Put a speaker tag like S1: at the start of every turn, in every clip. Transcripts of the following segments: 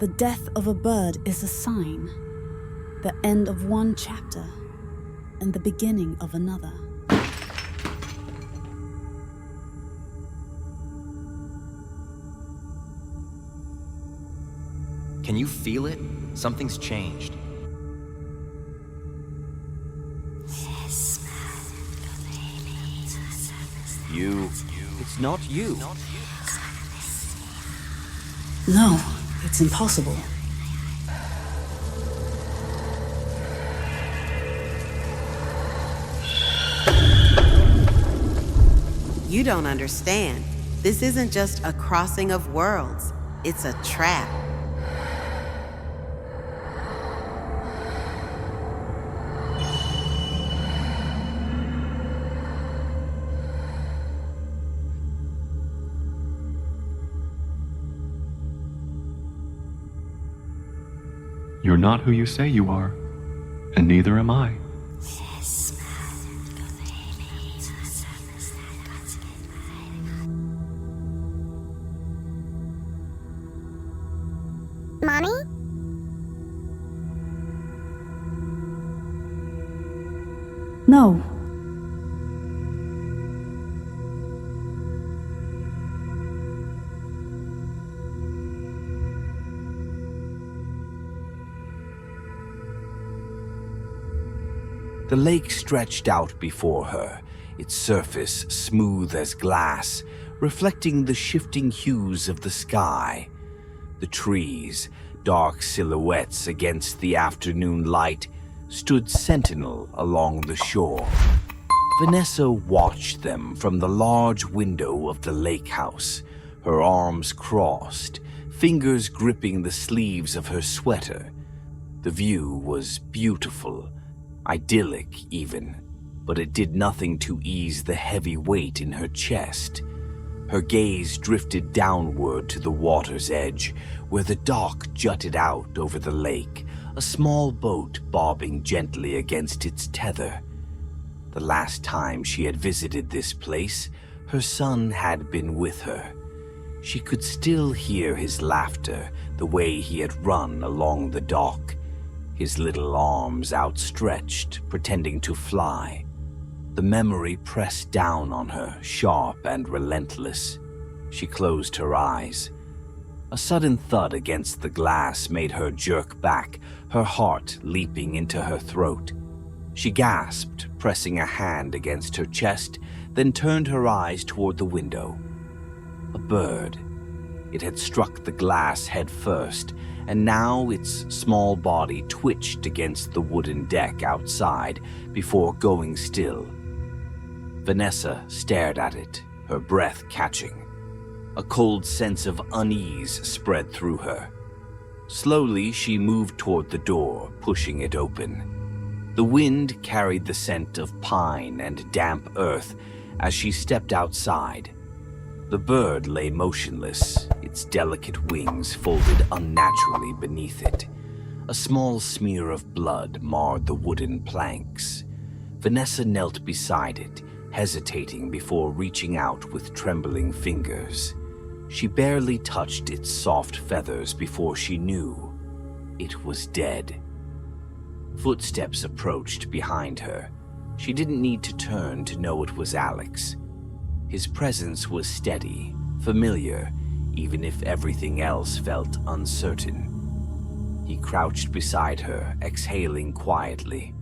S1: The death of a bird is a sign, the end of one chapter and the beginning of another.
S2: Can you feel it? Something's changed. It's not you.
S1: No, it's impossible.
S3: You don't understand. This isn't just a crossing of worlds. It's a trap.
S4: You're not who you say you are, and neither am I.
S5: Mommy?
S1: No.
S6: The lake stretched out before her, its surface smooth as glass, reflecting the shifting hues of the sky. The trees, dark silhouettes against the afternoon light, stood sentinel along the shore. Vanessa watched them from the large window of the Lakehouse, her arms crossed, fingers gripping the sleeves of her sweater. The view was beautiful, idyllic even, but it did nothing to ease the heavy weight in her chest. Her gaze drifted downward to the water's edge, where the dock jutted out over the lake, a small boat bobbing gently against its tether. The last time she had visited this place, her son had been with her. She could still hear his laughter, the way he had run along the dock, his little arms outstretched, pretending to fly. The memory pressed down on her, sharp and relentless. She closed her eyes. A sudden thud against the glass made her jerk back, her heart leaping into her throat. She gasped, pressing a hand against her chest, then turned her eyes toward the window. A bird. It had struck the glass head first, and now its small body twitched against the wooden deck outside before going still. Vanessa stared at it, her breath catching. A cold sense of unease spread through her. Slowly, she moved toward the door, pushing it open. The wind carried the scent of pine and damp earth as she stepped outside. The bird lay motionless, its delicate wings folded unnaturally beneath it. A small smear of blood marred the wooden planks. Vanessa knelt beside it, hesitating before reaching out with trembling fingers. She barely touched its soft feathers before she knew it was dead. Footsteps approached behind her. She didn't need to turn to know it was Alex. His presence was steady, familiar, even if everything else felt uncertain. He crouched beside her, exhaling quietly.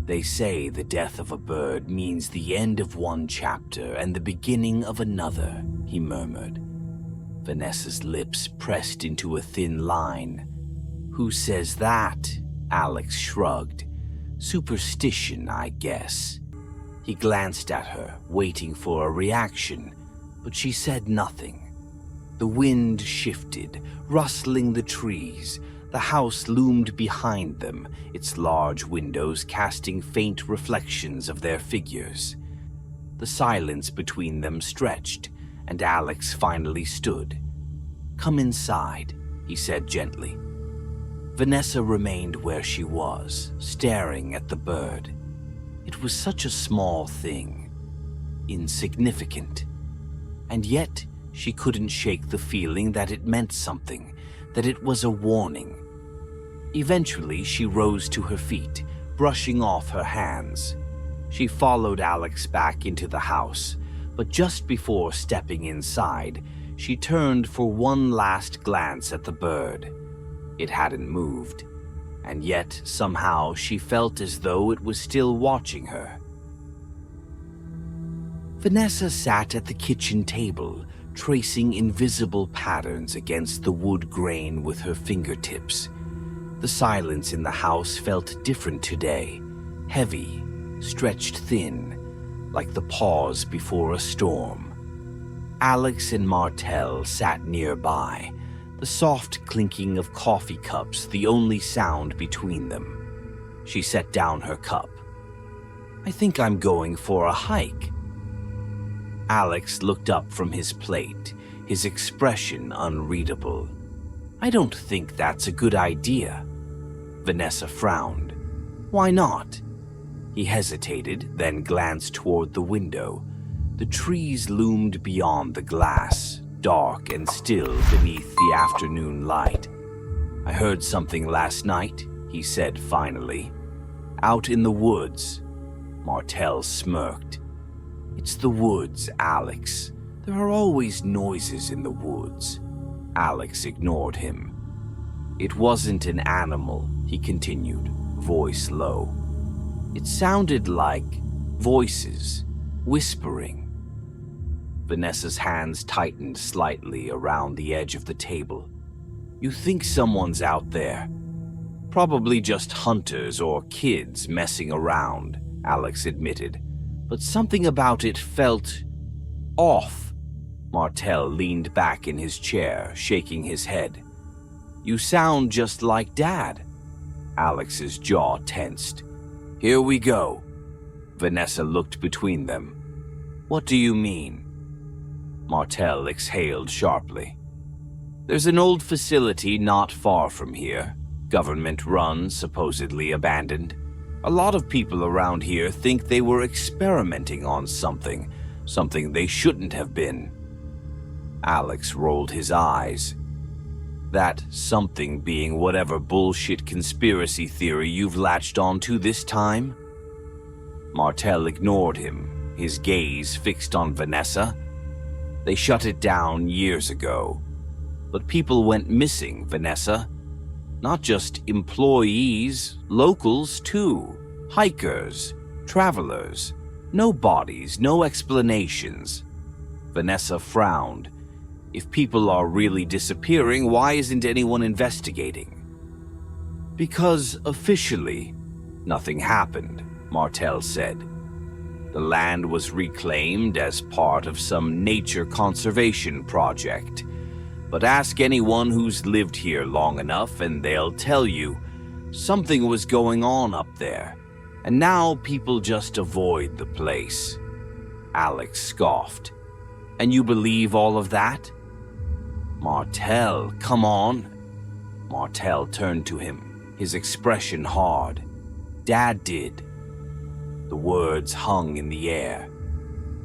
S6: They say the death of a bird means the end of one chapter and the beginning of another, he murmured. Vanessa's lips pressed into a thin line. Who says that? Alex shrugged. Superstition, I guess. He glanced at her, waiting for a reaction, but she said nothing. The wind shifted, rustling the trees. The house loomed behind them, its large windows casting faint reflections of their figures. The silence between them stretched, and Alex finally stood. "Come inside," he said gently. Vanessa remained where she was, staring at the bird. It was such a small thing, insignificant, and yet she couldn't shake the feeling that it meant something, that it was a warning. Eventually, she rose to her feet, brushing off her hands. She followed Alex back into the house, but just before stepping inside, she turned for one last glance at the bird. It hadn't moved, and yet somehow she felt as though it was still watching her. Vanessa sat at the kitchen table, tracing invisible patterns against the wood grain with her fingertips. The silence in the house felt different today, heavy, stretched thin, like the pause before a storm. Alex and Martel sat nearby, the soft clinking of coffee cups the only sound between them. She set down her cup. "I think I'm going for a hike." Alex looked up from his plate, his expression unreadable. "I don't think that's a good idea." Vanessa frowned. "Why not?" He hesitated, then glanced toward the window. The trees loomed beyond the glass, dark and still beneath the afternoon light. "I heard something last night," he said finally. "Out in the woods." Martel smirked. "It's the woods, Alex. There are always noises in the woods." Alex ignored him. "It wasn't an animal," he continued, voice low. "It sounded like voices, whispering." Vanessa's hands tightened slightly around the edge of the table. "You think someone's out there? Probably just hunters or kids messing around," Alex admitted. "But something about it felt off." Martel leaned back in his chair, shaking his head. "You sound just like Dad." Alex's jaw tensed. "Here we go." Vanessa looked between them. "What do you mean?" Martel exhaled sharply. "There's an old facility not far from here, government-run, supposedly abandoned. A lot of people around here think they were experimenting on something they shouldn't have been." Alex rolled his eyes. "That something being whatever bullshit conspiracy theory you've latched onto this time?" Martel ignored him, his gaze fixed on Vanessa. "They shut it down years ago. But people went missing, Vanessa. Not just employees, locals too. Hikers, travelers. No bodies, no explanations." Vanessa frowned. "If people are really disappearing, why isn't anyone investigating?" "Because officially, nothing happened," Martel said. "The land was reclaimed as part of some nature conservation project. But ask anyone who's lived here long enough and they'll tell you something was going on up there, and now people just avoid the place." Alex scoffed. "And you believe all of that?" "Martel, come on." Martel turned to him, his expression hard. "Dad did." The words hung in the air.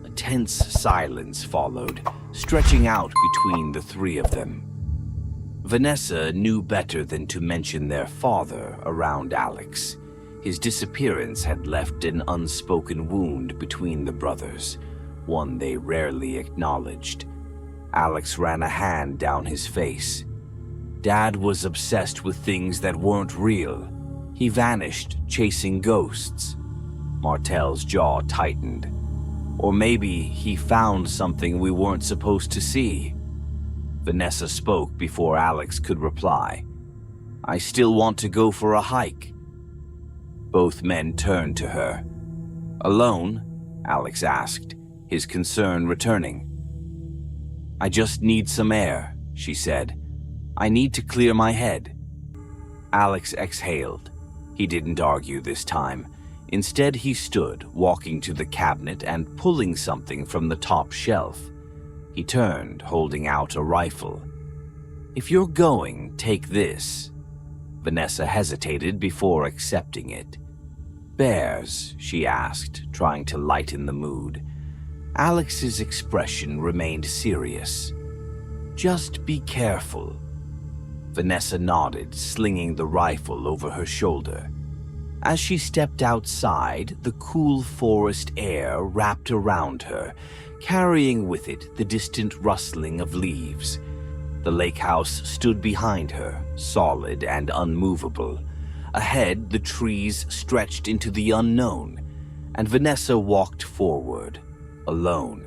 S6: A tense silence followed, stretching out between the three of them. Vanessa knew better than to mention their father around Alex. His disappearance had left an unspoken wound between the brothers, one they rarely acknowledged. Alex ran a hand down his face. Dad was obsessed with things that weren't real. He vanished, chasing ghosts. Martel's jaw tightened. Or maybe he found something we weren't supposed to see. Vanessa spoke before Alex could reply. "I still want to go for a hike." Both men turned to her. "Alone?" Alex asked, his concern returning. "I just need some air," she said. "I need to clear my head." Alex exhaled. He didn't argue this time. Instead, he stood, walking to the cabinet and pulling something from the top shelf. He turned, holding out a rifle. "If you're going, take this." Vanessa hesitated before accepting it. "Bears?" she asked, trying to lighten the mood. Alex's expression remained serious. "Just be careful." Vanessa nodded, slinging the rifle over her shoulder. As she stepped outside, the cool forest air wrapped around her, carrying with it the distant rustling of leaves. The Lakehouse stood behind her, solid and unmovable. Ahead, the trees stretched into the unknown, and Vanessa walked forward, alone.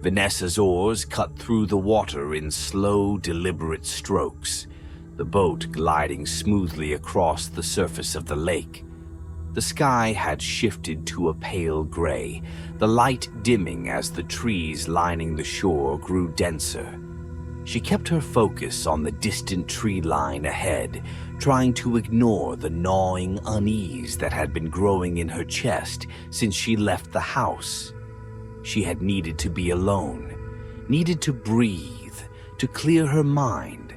S6: Vanessa's oars cut through the water in slow, deliberate strokes, the boat gliding smoothly across the surface of the lake. The sky had shifted to a pale gray, the light dimming as the trees lining the shore grew denser. She kept her focus on the distant tree line ahead, trying to ignore the gnawing unease that had been growing in her chest since she left the house. She had needed to be alone, needed to breathe, to clear her mind.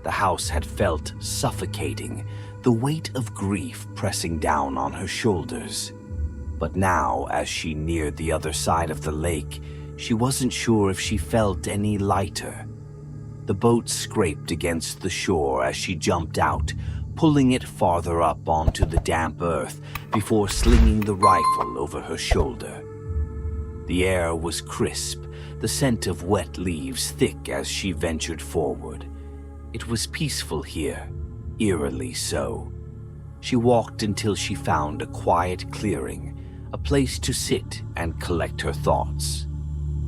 S6: The house had felt suffocating, the weight of grief pressing down on her shoulders. But now, as she neared the other side of the lake, she wasn't sure if she felt any lighter. The boat scraped against the shore as she jumped out, pulling it farther up onto the damp earth before slinging the rifle over her shoulder. The air was crisp, the scent of wet leaves thick as she ventured forward. It was peaceful here, eerily so. She walked until she found a quiet clearing, a place to sit and collect her thoughts.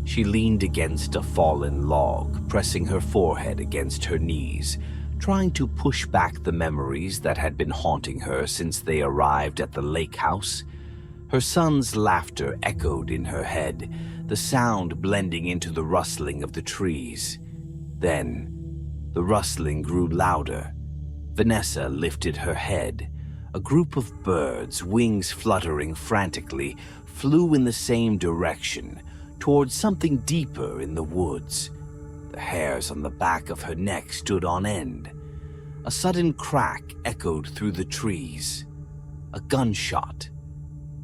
S6: She leaned against a fallen log, pressing her forehead against her knees, trying to push back the memories that had been haunting her since they arrived at the Lakehouse. Her son's laughter echoed in her head, the sound blending into the rustling of the trees. Then, the rustling grew louder. Vanessa lifted her head. A group of birds, wings fluttering frantically, flew in the same direction, towards something deeper in the woods. The hairs on the back of her neck stood on end. A sudden crack echoed through the trees. A gunshot.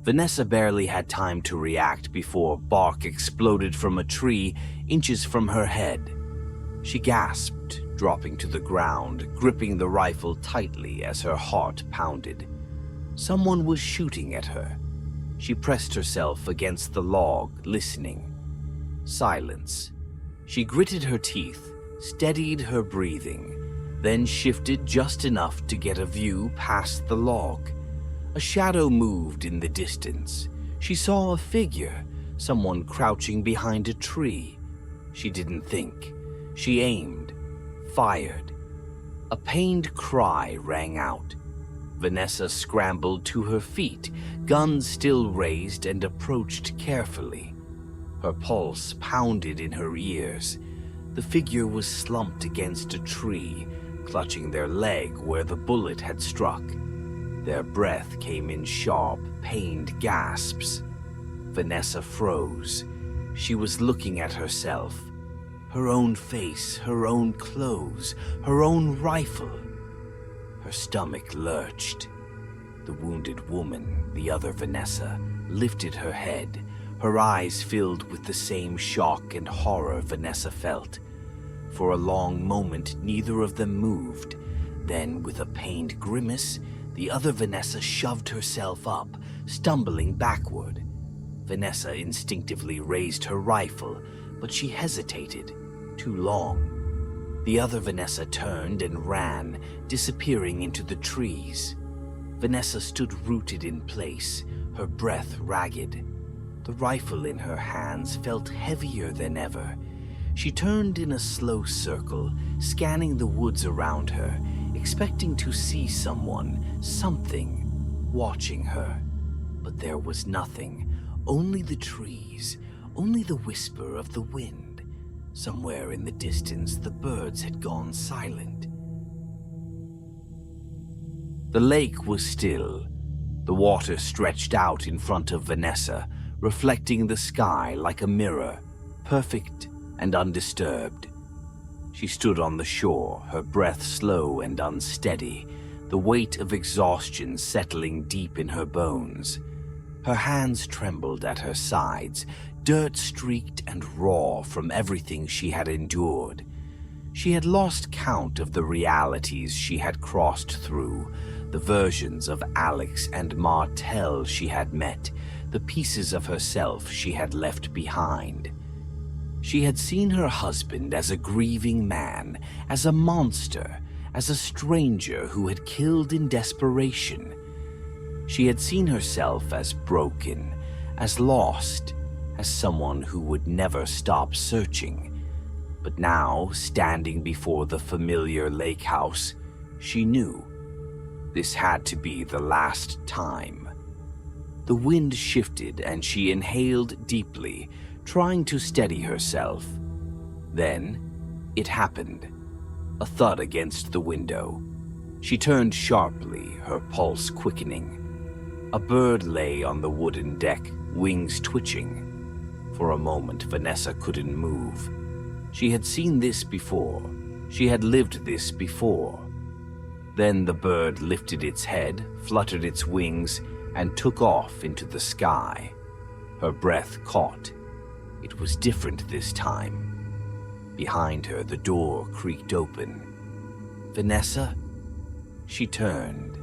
S6: Vanessa barely had time to react before bark exploded from a tree inches from her head. She gasped, dropping to the ground, gripping the rifle tightly as her heart pounded. Someone was shooting at her. She pressed herself against the log, listening. Silence. She gritted her teeth, steadied her breathing, then shifted just enough to get a view past the log. A shadow moved in the distance. She saw a figure, someone crouching behind a tree. She didn't think. She aimed, fired. A pained cry rang out. Vanessa scrambled to her feet, gun still raised, and approached carefully. Her pulse pounded in her ears. The figure was slumped against a tree, clutching their leg where the bullet had struck. Their breath came in sharp, pained gasps. Vanessa froze. She was looking at herself. Her own face, her own clothes, her own rifle. Her stomach lurched. The wounded woman, the other Vanessa, lifted her head, her eyes filled with the same shock and horror Vanessa felt. For a long moment, neither of them moved. Then, with a pained grimace, the other Vanessa shoved herself up, stumbling backward. Vanessa instinctively raised her rifle, but she hesitated. Too long. The other Vanessa turned and ran, disappearing into the trees. Vanessa stood rooted in place, her breath ragged. The rifle in her hands felt heavier than ever. She turned in a slow circle, scanning the woods around her, expecting to see someone, something, watching her. But there was nothing, only the trees, only the whisper of the wind. Somewhere in the distance, the birds had gone silent. The lake was still. The water stretched out in front of Vanessa, reflecting the sky like a mirror, perfect and undisturbed. She stood on the shore, her breath slow and unsteady, the weight of exhaustion settling deep in her bones. Her hands trembled at her sides, dirt streaked and raw from everything she had endured. She had lost count of the realities she had crossed through, the versions of Alex and Martel she had met, the pieces of herself she had left behind. She had seen her husband as a grieving man, as a monster, as a stranger who had killed in desperation. She had seen herself as broken, as lost, as someone who would never stop searching. But now, standing before the familiar Lakehouse, she knew this had to be the last time. The wind shifted and she inhaled deeply, trying to steady herself. Then, it happened. A thud against the window. She turned sharply, her pulse quickening. A bird lay on the wooden deck, wings twitching. For a moment, Vanessa couldn't move. She had seen this before. She had lived this before. Then the bird lifted its head, fluttered its wings, and took off into the sky. Her breath caught. It was different this time. Behind her, the door creaked open. Vanessa? She turned.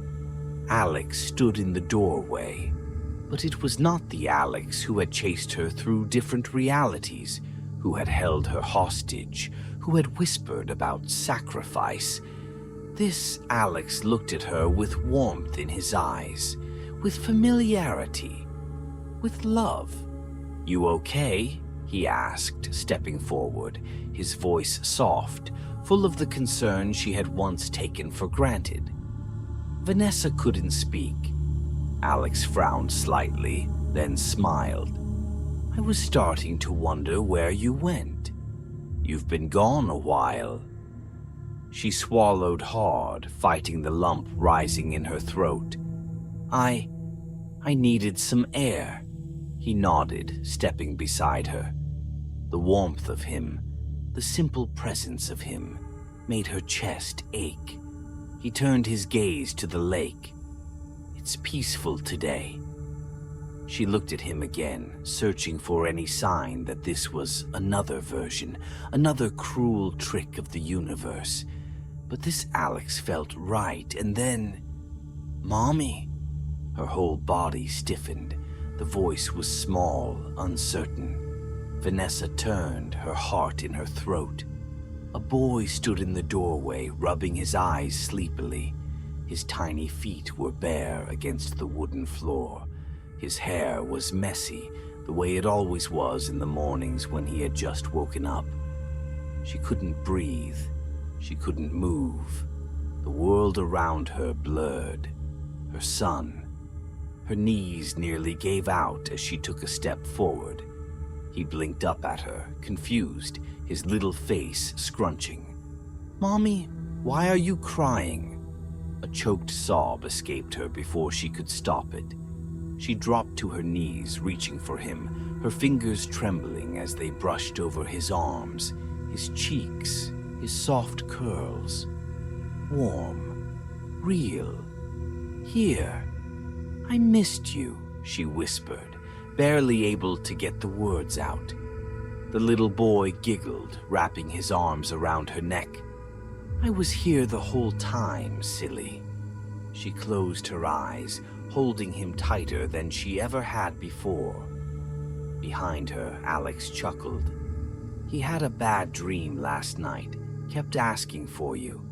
S6: Alex stood in the doorway. But it was not the Alex who had chased her through different realities, who had held her hostage, who had whispered about sacrifice. This Alex looked at her with warmth in his eyes, with familiarity, with love. "You okay?" he asked, stepping forward, his voice soft, full of the concern she had once taken for granted. Vanessa couldn't speak. Alex frowned slightly, then smiled. "I was starting to wonder where you went. You've been gone a while." She swallowed hard, fighting the lump rising in her throat. I needed some air," he nodded, stepping beside her. The warmth of him, the simple presence of him, made her chest ache. He turned his gaze to the lake. "It's peaceful today." She looked at him again, searching for any sign that this was another version, another cruel trick of the universe. But this Alex felt right, and then... "Mommy?" Her whole body stiffened. The voice was small, uncertain. Vanessa turned, her heart in her throat. A boy stood in the doorway, rubbing his eyes sleepily. His tiny feet were bare against the wooden floor. His hair was messy, the way it always was in the mornings when he had just woken up. She couldn't breathe. She couldn't move. The world around her blurred. Her son. Her knees nearly gave out as she took a step forward. He blinked up at her, confused, his little face scrunching. "Mommy, why are you crying?" A choked sob escaped her before she could stop it. She dropped to her knees, reaching for him, her fingers trembling as they brushed over his arms, his cheeks, his soft curls. Warm. Real. "Here. I missed you," she whispered, barely able to get the words out. The little boy giggled, wrapping his arms around her neck. "I was here the whole time, silly." She closed her eyes, holding him tighter than she ever had before. Behind her, Alex chuckled. "He had a bad dream last night, kept asking for you."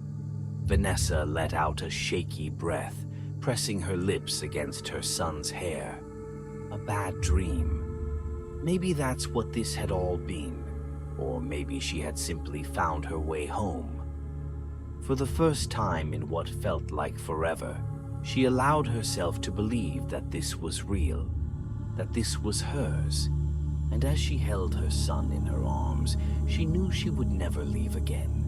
S6: Vanessa let out a shaky breath, pressing her lips against her son's hair. A bad dream. Maybe that's what this had all been, or maybe she had simply found her way home. For the first time in what felt like forever, she allowed herself to believe that this was real, that this was hers, and as she held her son in her arms, she knew she would never leave again.